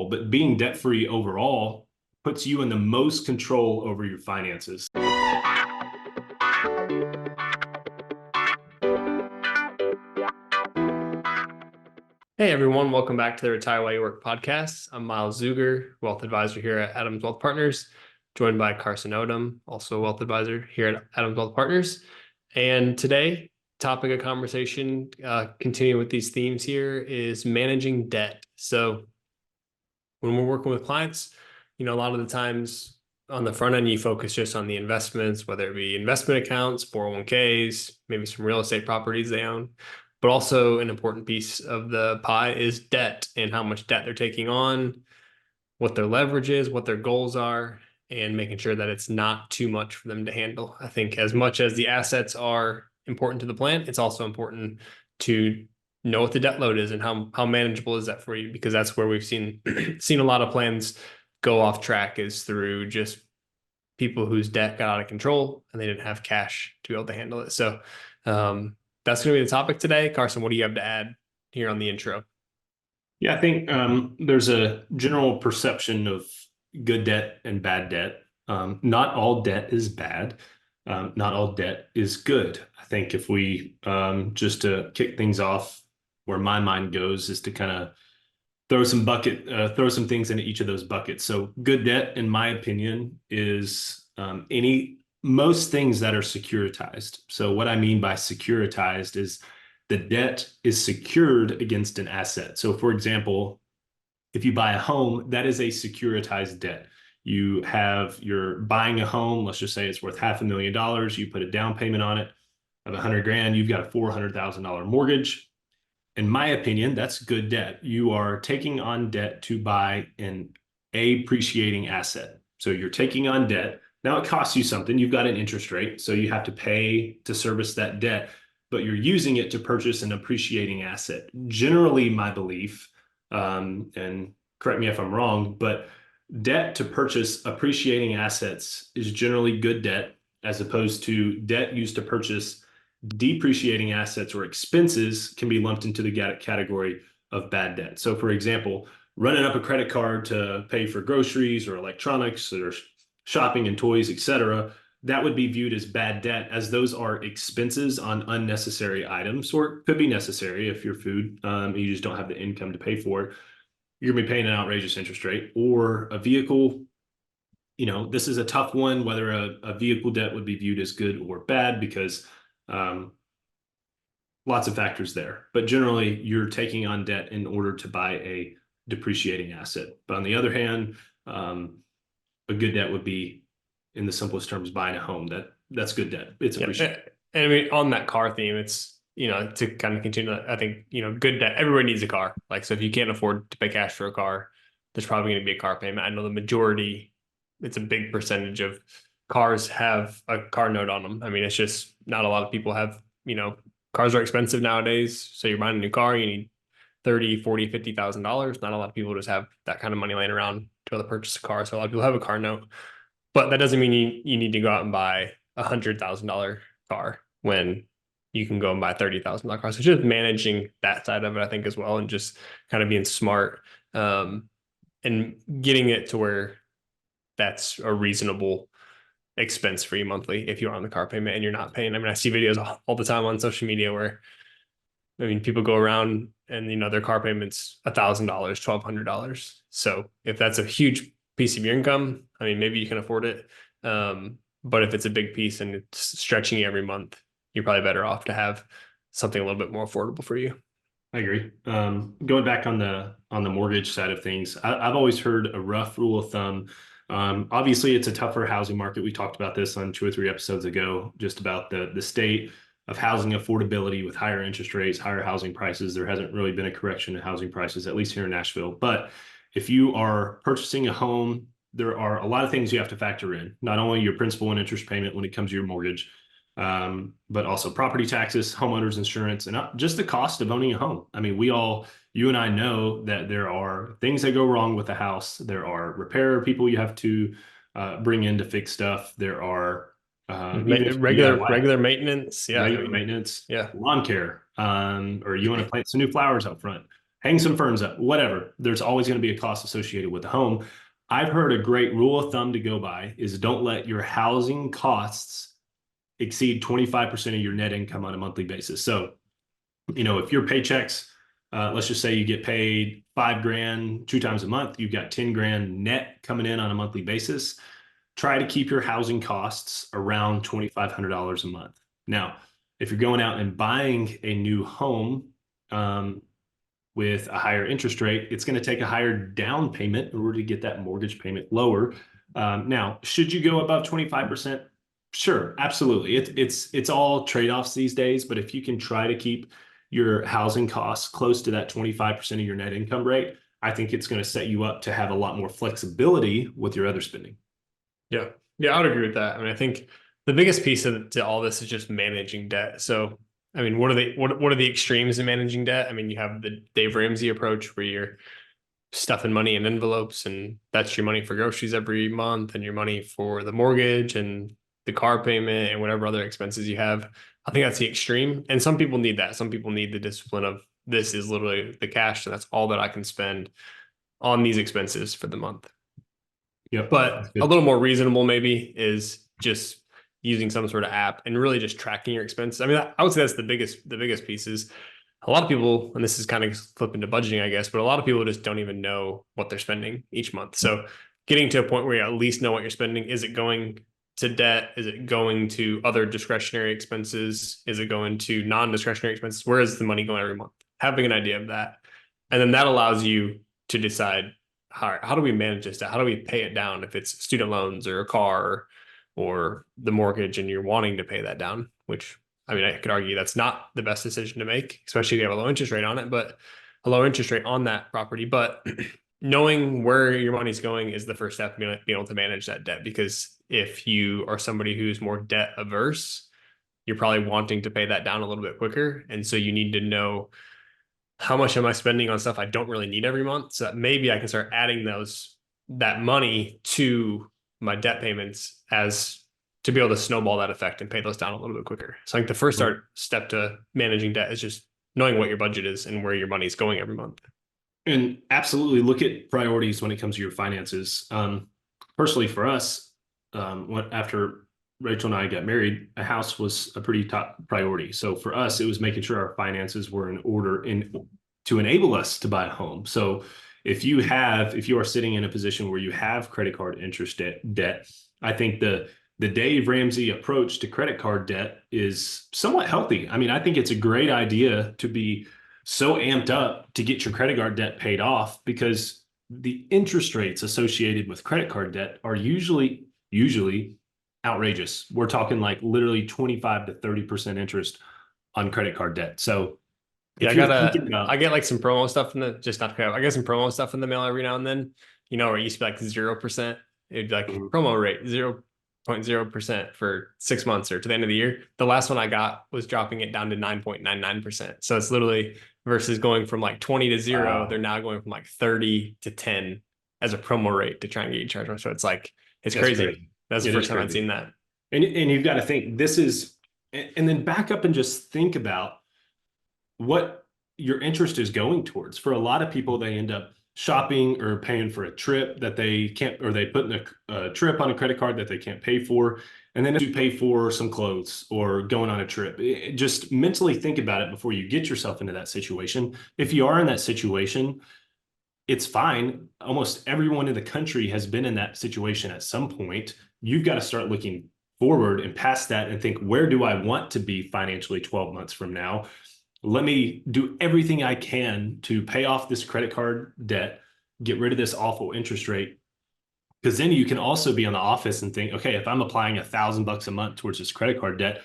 control, but being debt-free overall puts you in the most control over your finances. Hey everyone, welcome back to the Retire While You Work podcast. I'm Myles Zuger, wealth advisor here at Adams Wealth Partners, joined by Carson Odom, also a wealth advisor here at Adams Wealth Partners. And today, topic of conversation, continuing with these themes here, is managing debt. So when we're working with clients, a lot of the times on the front end, you focus just on the investments, whether it be investment accounts, 401ks, maybe some real estate properties they own. But also an important piece of the pie is debt and how much debt they're taking on, what their leverage is, what their goals are, and making sure that it's not too much for them to handle. I think as much as the assets are important to the plan, it's also important to know what the debt load is and how manageable is that for you, because that's where we've seen a lot of plans go off track is through just people whose debt got out of control and they didn't have cash to be able to handle it. So that's going to be the topic today. Carson, what do you have to add here on the intro? Yeah, I think there's a general perception of good debt and bad debt. Not all debt is bad. Not all debt is good. I think if we just to kick things off, where my mind goes is to kind of throw some things into each of those buckets. So good debt, in my opinion, is most things that are securitized. So what I mean by securitized is the debt is secured against an asset. So for example, if you buy a home, that is a securitized debt. You're buying a home, let's just say it's worth $500,000. You put a down payment on it of 100 grand, you've got a $400,000 mortgage. In my opinion, that's good debt. You are taking on debt to buy an appreciating asset. So you're taking on debt. Now it costs you something. You've got an interest rate, so you have to pay to service that debt, but you're using it to purchase an appreciating asset. Generally, my belief, and correct me if I'm wrong, but debt to purchase appreciating assets is generally good debt, as opposed to debt used to purchase depreciating assets or expenses can be lumped into the category of bad debt. So for example, running up a credit card to pay for groceries or electronics or shopping and toys, etc., that would be viewed as bad debt, as those are expenses on unnecessary items, or it could be necessary if your food, you just don't have the income to pay for it. You're gonna be paying an outrageous interest rate. Or a vehicle, this is a tough one, whether a vehicle debt would be viewed as good or bad, because lots of factors there. But generally, you're taking on debt in order to buy a depreciating asset. But on the other hand, a good debt would be, in the simplest terms, buying a home. That's good debt. It's appreciated. And I mean, on that car theme, it's, to kind of continue, I think, good debt. Everybody needs a car. Like, so if you can't afford to pay cash for a car, there's probably going to be a car payment. I know the majority, it's a big percentage of cars have a car note on them. I mean, it's just not a lot of people have, cars are expensive nowadays. So you're buying a new car, you need 30, 40, $50,000. Not a lot of people just have that kind of money laying around to be able to purchase a car. So a lot of people have a car note, but that doesn't mean you need to go out and buy $100,000 car when you can go and buy $30,000 car. So just managing that side of it, I think, as well, and just kind of being smart, and getting it to where that's a reasonable expense for you monthly if you're on the car payment and you're not paying. I mean, I see videos all the time on social media where, I mean, people go around and, their car payment's $1,000, $1,200. So if that's a huge piece of your income, I mean, maybe you can afford it. But if it's a big piece and it's stretching you every month, you're probably better off to have something a little bit more affordable for you. I agree. Going back on the mortgage side of things, I've always heard a rough rule of thumb. Obviously, it's a tougher housing market. We talked about this on 2 or 3 episodes ago, just about the state of housing affordability with higher interest rates, higher housing prices. There hasn't really been a correction in housing prices, at least here in Nashville. But if you are purchasing a home, there are a lot of things you have to factor in, not only your principal and interest payment when it comes to your mortgage, but also property taxes, homeowners insurance, and just the cost of owning a home. I mean, you and I know that there are things that go wrong with the house. There are repair people you have to bring in to fix stuff. There are regular maintenance. Yeah. Regular maintenance. Yeah. Lawn care. Or you want to plant some new flowers up front. hang some ferns up, whatever. There's always going to be a cost associated with the home. I've heard a great rule of thumb to go by is don't let your housing costs exceed 25% of your net income on a monthly basis. So, if your paychecks, let's just say you get paid 5 grand 2 times a month, you've got 10 grand net coming in on a monthly basis. Try to keep your housing costs around $2,500 a month. Now, if you're going out and buying a new home, with a higher interest rate, it's going to take a higher down payment in order to get that mortgage payment lower. Now, should you go above 25%? Sure, absolutely. It's all trade-offs these days, but if you can try to keep your housing costs close to that 25% of your net income rate, I think it's going to set you up to have a lot more flexibility with your other spending. Yeah. Yeah, I would agree with that. I mean, I think the biggest piece to all this is just managing debt. So, I mean, what are the extremes in managing debt? I mean, you have the Dave Ramsey approach where you're stuffing money in envelopes and that's your money for groceries every month and your money for the mortgage and the car payment and whatever other expenses you have. I think that's the extreme. And some people need that. Some people need the discipline of this is literally the cash, and that's all that I can spend on these expenses for the month. Yep, But that's a good. little more reasonable maybe is just using some sort of app and really just tracking your expenses. I mean, I would say that's the biggest piece is a lot of people, and this is kind of flipping to budgeting, I guess, but a lot of people just don't even know what they're spending each month. So getting to a point where you at least know what you're spending. Is it going to debt? Is it going to other discretionary expenses? Is it going to non-discretionary expenses? Where is the money going every month? Having an idea of that. And then that allows you to decide, how do we manage this? How do we pay it down if it's student loans or a car or the mortgage and you're wanting to pay that down, which I mean, I could argue that's not the best decision to make, especially if you have a low interest rate on it, but a low interest rate on that property. But knowing where your money's going is the first step in being able to manage that debt. Because if you are somebody who's more debt averse, you're probably wanting to pay that down a little bit quicker. And so you need to know, how much am I spending on stuff I don't really need every month, so that maybe I can start adding that money to my debt payments as to be able to snowball that effect and pay those down a little bit quicker. So I think the first step to managing debt is just knowing what your budget is and where your money is going every month. And absolutely look at priorities when it comes to your finances. Personally, for us, after Rachel and I got married, a house was a pretty top priority. So for us, it was making sure our finances were in order to enable us to buy a home. So if you are sitting in a position where you have credit card interest debt, I think the Dave Ramsey approach to credit card debt is somewhat healthy. I mean, I think it's a great idea to be so amped up to get your credit card debt paid off because the interest rates associated with credit card debt are usually outrageous. We're talking like literally 25 to 30% interest on credit card debt. So Yeah, if you're thinking I about, get like some promo stuff in the just not I get some promo stuff in the mail every now and then. Where it used to be like 0%. It'd be like Mhm. promo rate 0.0% for 6 months or to the end of the year. The last one I got was dropping it down to 9.99%. So it's literally versus going from like 20 to 0, they're Wow, now going from like 30 to 10 as a promo rate to try and get you charged more. So it's like it's that's crazy. crazy. That's the It is first time I'd crazy. seen that. And you've got to think this is, and then back up and just think about what your interest is going towards. For a lot of people, they end up shopping or paying for a trip that they can't, or they put in a trip on a credit card that they can't pay for. And then you pay for some clothes or going on a trip. Just mentally think about it before you get yourself into that situation. If you are in that situation, it's fine. Almost everyone in the country has been in that situation at some point. You've got to start looking forward and past that and think, where do I want to be financially 12 months from now? Let me do everything I can to pay off this credit card debt, get rid of this awful interest rate. Because then you can also be on the office and think, okay, if I'm applying $1,000 a month towards this credit card debt,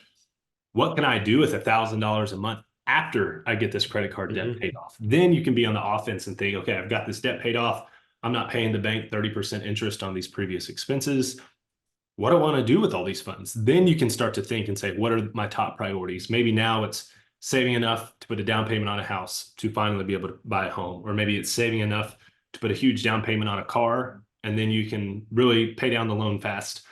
what can I do with $1,000 a month after I get this credit card debt Mm-hmm. paid off? Then you can be on the offense and think, okay, I've got this debt paid off. I'm not paying the bank 30% interest on these previous expenses. What do I want to do with all these funds? Then you can start to think and say, what are my top priorities? Maybe now it's saving enough to put a down payment on a house to finally be able to buy a home, or maybe it's saving enough to put a huge down payment on a car, and then you can really pay down the loan fast.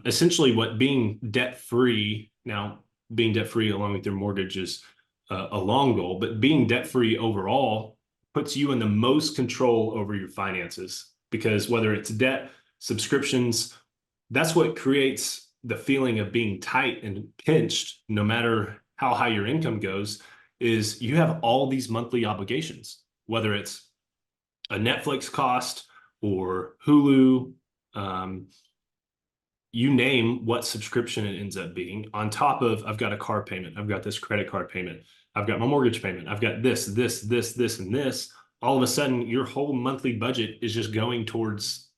Essentially, what being debt free now, being debt free along with your mortgage is a long goal, but being debt free overall puts you in the most control over your finances because whether it's debt, subscriptions, that's what creates the feeling of being tight and pinched, no matter how high your income goes, is you have all these monthly obligations, whether it's a Netflix cost or Hulu, um, you name what subscription it ends up being on top of I've got a car payment, I've got this credit card payment, I've got my mortgage payment, I've got this, and this. All of a sudden, your whole monthly budget is just going towards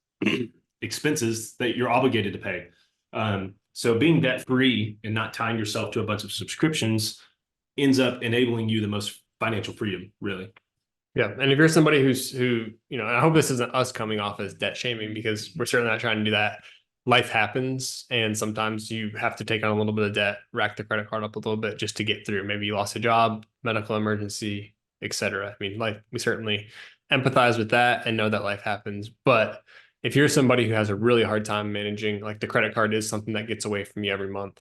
expenses that you're obligated to pay. So being debt free and not tying yourself to a bunch of subscriptions ends up enabling you the most financial freedom, really. Yeah. And if you're somebody I hope this isn't us coming off as debt shaming because we're certainly not trying to do that. Life happens, and sometimes you have to take on a little bit of debt, rack the credit card up a little bit just to get through. Maybe you lost a job, medical emergency, etc. I mean, life, we certainly empathize with that and know that life happens. But if you're somebody who has a really hard time managing, like the credit card is something that gets away from you every month,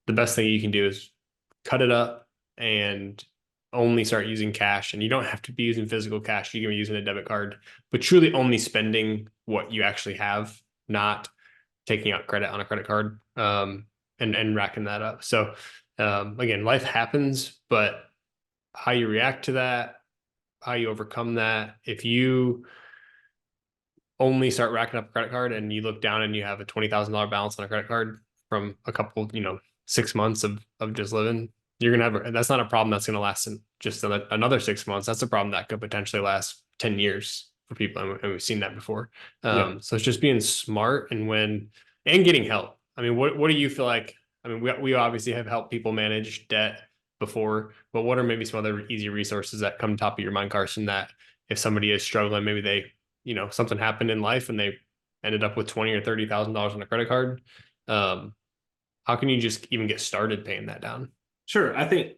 the best thing you can do is cut it up and only start using cash. And you don't have to be using physical cash. You can be using a debit card, but truly only spending what you actually have, not taking out credit on a credit card, and racking that up. So again, life happens, but how you react to that, how you overcome that. If you only start racking up a credit card and you look down and you have a $20,000 balance on a credit card from a couple, 6 months of just living, you're gonna have that's not a problem that's gonna last in just another 6 months. That's a problem that could potentially last 10 years for people, and we've seen that before. Yeah. So it's just being smart and getting help. I mean, what do you feel like? I mean, we obviously have helped people manage debt before, but what are maybe some other easy resources that come top of your mind, Carson, that if somebody is struggling, maybe they, something happened in life and they ended up with 20 or $30,000 on a credit card. How can you just even get started paying that down? Sure. I think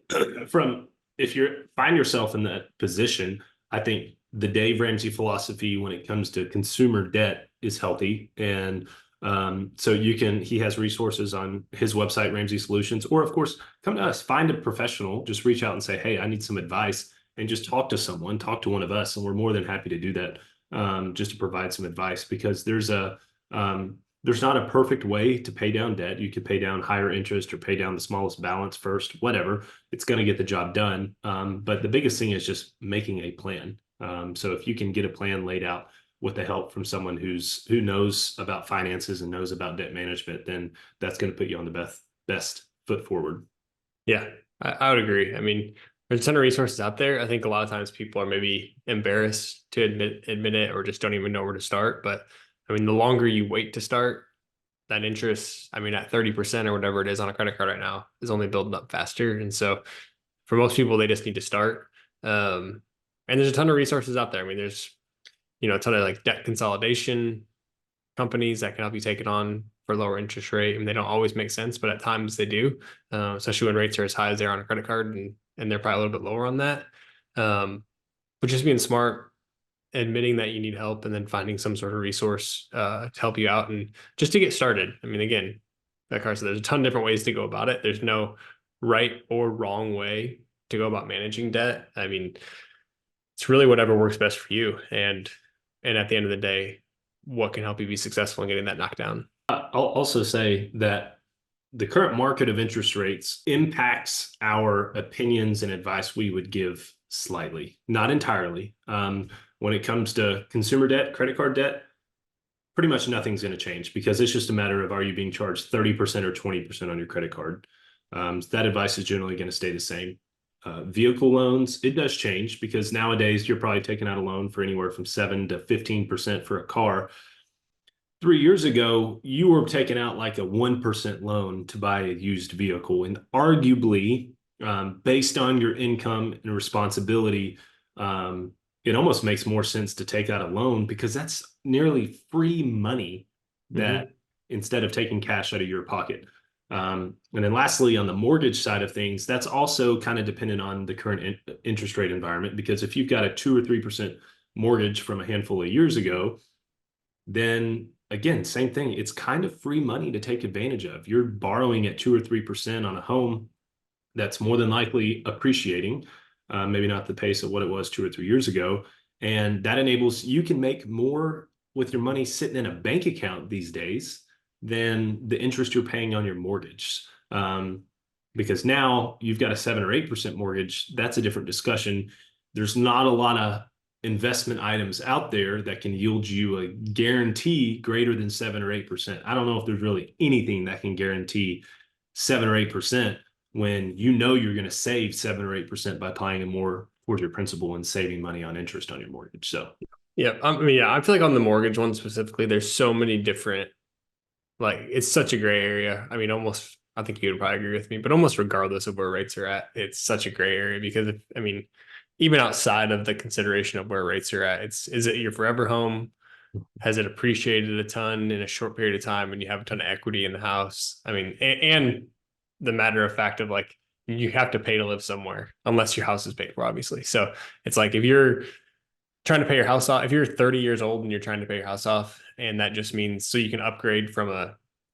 from if you find yourself in that position, I think the Dave Ramsey philosophy when it comes to consumer debt is healthy. And so he has resources on his website, Ramsey Solutions, or of course, come to us, find a professional, just reach out and say, hey, I need some advice and just talk to someone, talk to one of us. And we're more than happy to do that just to provide some advice because there's not a perfect way to pay down debt. You could pay down higher interest or pay down the smallest balance first, whatever. It's going to get the job done. But the biggest thing is just making a plan. So if you can get a plan laid out with the help from someone who knows about finances and knows about debt management, then that's going to put you on the best foot forward. Yeah, I would agree. I mean, there's a ton of resources out there. I think a lot of times people are maybe embarrassed to admit it or just don't even know where to start. But I mean, the longer you wait to start, that interest, I mean, at 30% or whatever it is on a credit card right now, is only building up faster. And so for most people, they just need to start. And there's a ton of resources out there. I mean, there's, a ton of like debt consolidation companies that can help you take it on for lower interest rate. I mean, they don't always make sense, but at times they do, especially when rates are as high as they are on a credit card and they're probably a little bit lower on that. But just being smart, admitting that you need help, and then finding some sort of resource to help you out and just to get started. I mean, again, like Carson, there's a ton of different ways to go about it. There's no right or wrong way to go about managing debt. I mean, it's really whatever works best for you. And at the end of the day, what can help you be successful in getting that knocked down? I'll also say that the current market of interest rates impacts our opinions and advice we would give slightly, not entirely. When it comes to consumer debt, credit card debt, pretty much nothing's going to change because it's just a matter of are you being charged 30% or 20% on your credit card. So that advice is generally going to stay the same. Vehicle loans, it does change because nowadays you're probably taking out a loan for anywhere from 7 to 15% for a car. 3 years ago, you were taking out like a 1% loan to buy a used vehicle. And arguably, based on your income and responsibility, it almost makes more sense to take out a loan because that's nearly free money that instead of taking cash out of your pocket. And then lastly, on the mortgage side of things, that's also kind of dependent on the current interest rate environment, because if you've got a 2 or 3% mortgage from a handful of years ago, then again, same thing. It's kind of free money to take advantage of. You're borrowing at 2 or 3% on a home that's more than likely appreciating. maybe not the pace of what it was 2 or 3 years ago. And that enables you can make more with your money sitting in a bank account these days than the interest you're paying on your mortgage. Because now you've got a 7 or 8% mortgage. That's a different discussion. There's not a lot of investment items out there that can yield you a guarantee greater than 7 or 8%. I don't know if there's really anything that can guarantee 7 or 8% when you know you're going to save 7 or 8% by applying more towards your principal and saving money on interest on your mortgage. So, Yeah, I mean, yeah, I feel like on the mortgage one specifically, there's so many different, like, it's such a gray area. I mean, almost, I think you would probably agree with me, but almost regardless of where rates are at, it's such a gray area because, I mean, even outside of the consideration of where rates are at, is it your forever home? Has it appreciated a ton in a short period of time and you have a ton of equity in the house? I mean, and the matter of fact of like, you have to pay to live somewhere unless your house is paid for, obviously. So it's like if you're trying to pay your house off, if you're 30 years old and you're trying to pay your house off, and that just means so you can upgrade from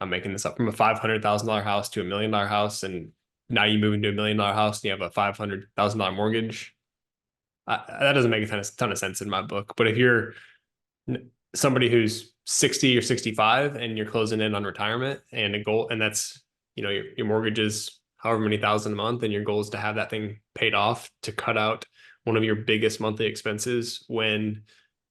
I'm making this up, from a $500,000 house to $1 million house, and now you move into $1 million house and you have a $500,000 mortgage. That doesn't make a ton of sense in my book. But if you're somebody who's 60 or 65 and you're closing in on retirement and a goal, and that's, your mortgage is however many thousand a month, and your goal is to have that thing paid off to cut out one of your biggest monthly expenses when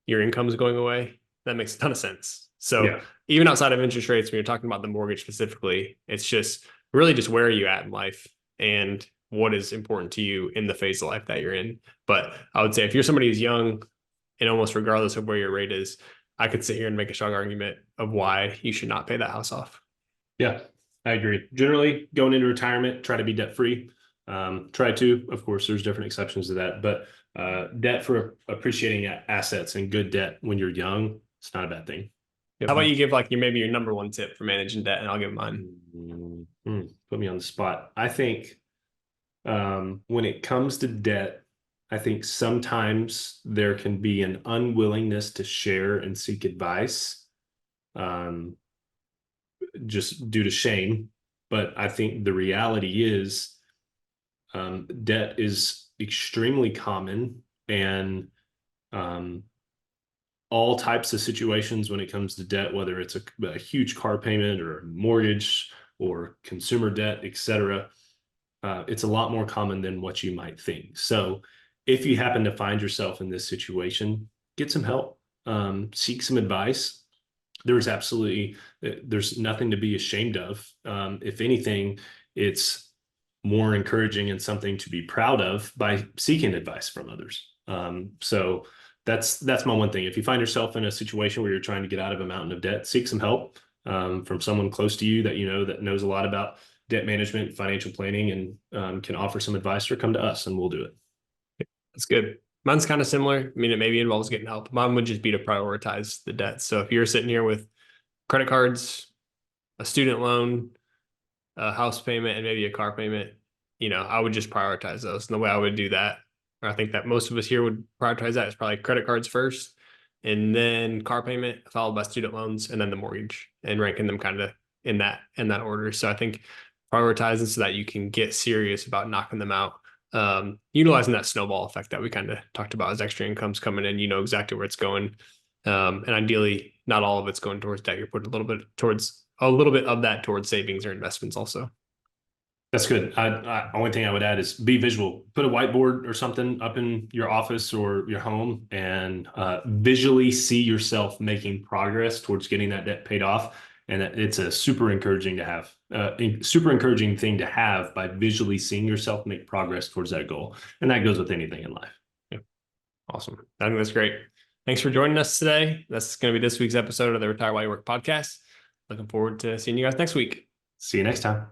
your income is going away, that makes a ton of sense. So yeah. even outside of interest rates, when you're talking about the mortgage specifically, it's just really just where are you at in life and what is important to you in the phase of life that you're in. But I would say if you're somebody who's young, and almost regardless of where your rate is, I could sit here and make a strong argument of why you should not pay that house off. Yeah, I agree. Generally, going into retirement, try to be debt free. Try to, of course, there's different exceptions to that, but debt for appreciating assets and good debt when you're young, it's not a bad thing. How about you give like maybe your number one tip for managing debt, and I'll give mine. Put me on the spot. I think when it comes to debt, I think sometimes there can be an unwillingness to share and seek advice, just due to shame. But I think the reality is, debt is extremely common, and all types of situations when it comes to debt, whether it's a huge car payment or a mortgage or consumer debt, etc. It's a lot more common than what you might think. So if you happen to find yourself in this situation, get some help, seek some advice. There's nothing to be ashamed of. If anything, it's more encouraging and something to be proud of by seeking advice from others. So that's my one thing. If you find yourself in a situation where you're trying to get out of a mountain of debt, seek some help from someone close to you that that knows a lot about debt management, financial planning, and can offer some advice, or come to us and we'll do it. That's good. Mine's kind of similar. I mean, it maybe involves getting help. Mine would just be to prioritize the debt. So if you're sitting here with credit cards, a student loan, a house payment, and maybe a car payment, I would just prioritize those. And the way I would do that, or I think that most of us here would prioritize that, is probably credit cards first, and then car payment, followed by student loans, and then the mortgage, and ranking them kind of in that order. So I think prioritizing so that you can get serious about knocking them out. Utilizing that snowball effect that we kind of talked about as extra income's coming in, exactly where it's going. And ideally not all of it's going towards debt. You're putting a little bit of that towards savings or investments also. That's good. Only thing I would add is be visual. Put a whiteboard or something up in your office or your home, and visually see yourself making progress towards getting that debt paid off. And it's a super encouraging thing to have by visually seeing yourself make progress towards that goal. And that goes with anything in life. Yeah. Awesome. I think that's great. Thanks for joining us today. That's going to be this week's episode of the Retire While You Work podcast. Looking forward to seeing you guys next week. See you next time.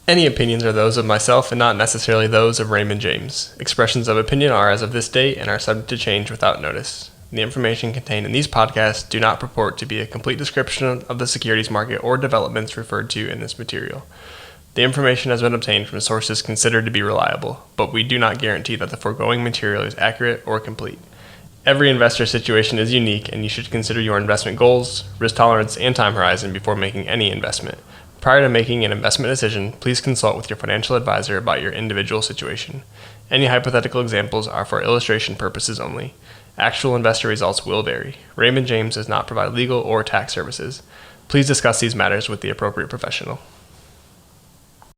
Any opinions are those of myself and not necessarily those of Raymond James. Expressions of opinion are as of this date and are subject to change without notice. The information contained in these podcasts do not purport to be a complete description of the securities market or developments referred to in this material. The information has been obtained from sources considered to be reliable, but we do not guarantee that the foregoing material is accurate or complete. Every investor situation is unique, and you should consider your investment goals, risk tolerance, and time horizon before making any investment. Prior to making an investment decision, please consult with your financial advisor about your individual situation. Any hypothetical examples are for illustration purposes only. Actual investor results will vary. Raymond James does not provide legal or tax services. Please discuss these matters with the appropriate professional.